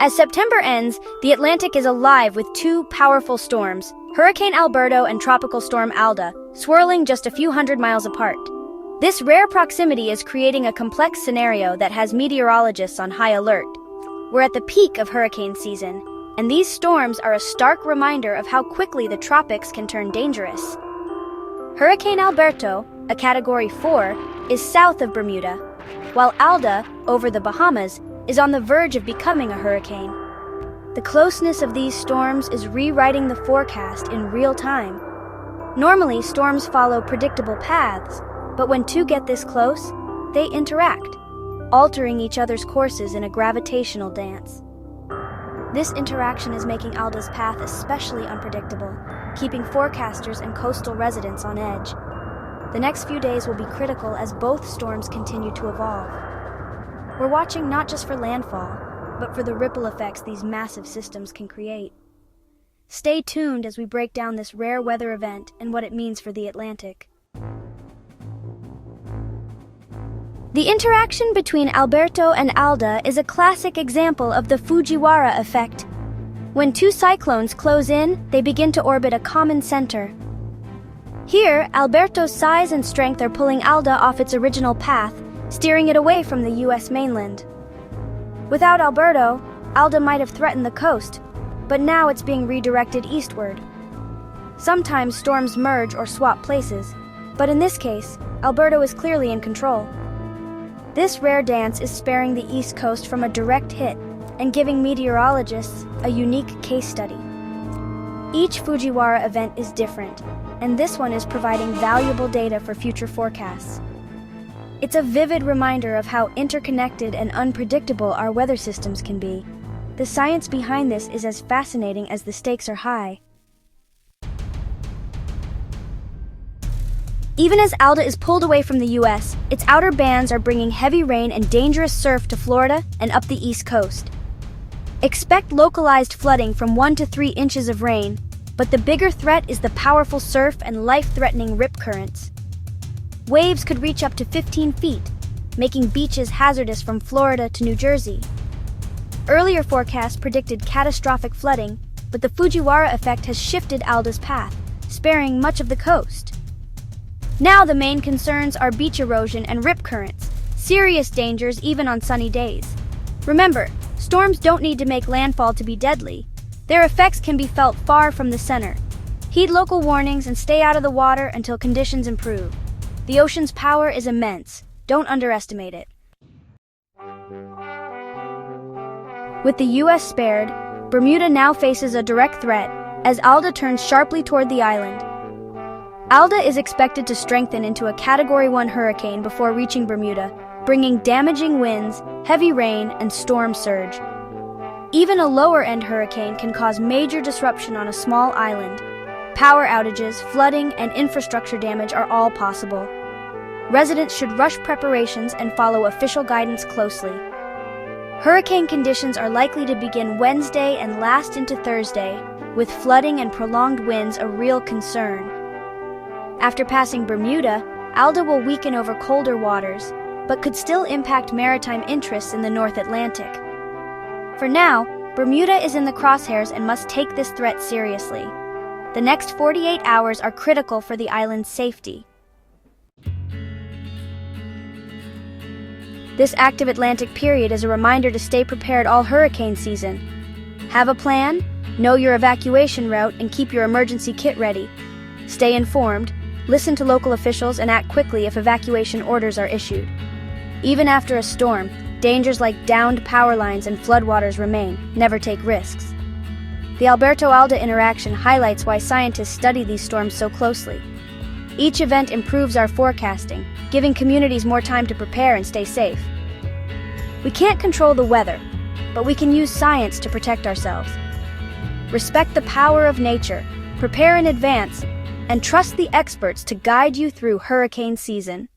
As September ends, the Atlantic is alive with two powerful storms, Hurricane Alberto and Tropical Storm Alda, swirling just a few hundred miles apart. This rare proximity is creating a complex scenario that has meteorologists on high alert. We're at the peak of hurricane season, and these storms are a stark reminder of how quickly the tropics can turn dangerous. Hurricane Alberto, a Category 4, is south of Bermuda, while Alda, over the Bahamas, is on the verge of becoming a hurricane. The closeness of these storms is rewriting the forecast in real time. Normally, storms follow predictable paths, but when two get this close, they interact, altering each other's courses in a gravitational dance. This interaction is making Alda's path especially unpredictable, keeping forecasters and coastal residents on edge. The next few days will be critical as both storms continue to evolve. We're watching not just for landfall, but for the ripple effects these massive systems can create. Stay tuned as we break down this rare weather event and what it means for the Atlantic. The interaction between Alberto and Alda is a classic example of the Fujiwara effect. When two cyclones close in, they begin to orbit a common center. Here, Alberto's size and strength are pulling Alda off its original path, steering it away from the U.S. mainland. Without Alberto, Alda might have threatened the coast, but now it's being redirected eastward. Sometimes storms merge or swap places, but in this case, Alberto is clearly in control. This rare dance is sparing the East Coast from a direct hit and giving meteorologists a unique case study. Each Fujiwara event is different, and this one is providing valuable data for future forecasts. It's a vivid reminder of how interconnected and unpredictable our weather systems can be. The science behind this is as fascinating as the stakes are high. Even as Alda is pulled away from the U.S., its outer bands are bringing heavy rain and dangerous surf to Florida and up the East Coast. Expect localized flooding from 1 to 3 inches of rain, but the bigger threat is the powerful surf and life-threatening rip currents. Waves could reach up to 15 feet, making beaches hazardous from Florida to New Jersey. Earlier forecasts predicted catastrophic flooding, but the Fujiwara effect has shifted Alda's path, sparing much of the coast. Now the main concerns are beach erosion and rip currents, serious dangers even on sunny days. Remember, storms don't need to make landfall to be deadly. Their effects can be felt far from the center. Heed local warnings and stay out of the water until conditions improve. The ocean's power is immense. Don't underestimate it. With the U.S. spared, Bermuda now faces a direct threat as Alda turns sharply toward the island. Alda is expected to strengthen into a Category 1 hurricane before reaching Bermuda, bringing damaging winds, heavy rain, and storm surge. Even a lower-end hurricane can cause major disruption on a small island. Power outages, flooding, and infrastructure damage are all possible. Residents should rush preparations and follow official guidance closely. Hurricane conditions are likely to begin Wednesday and last into Thursday, with flooding and prolonged winds a real concern. After passing Bermuda, Alda will weaken over colder waters, but could still impact maritime interests in the North Atlantic. For now, Bermuda is in the crosshairs and must take this threat seriously. The next 48 hours are critical for the island's safety. This active Atlantic period is a reminder to stay prepared all hurricane season. Have a plan, know your evacuation route, and keep your emergency kit ready. Stay informed, listen to local officials, and act quickly if evacuation orders are issued. Even after a storm, dangers like downed power lines and floodwaters remain. Never take risks. The Alberto-Alda interaction highlights why scientists study these storms so closely. Each event improves our forecasting, giving communities more time to prepare and stay safe. We can't control the weather, but we can use science to protect ourselves. Respect the power of nature, prepare in advance, and trust the experts to guide you through hurricane season.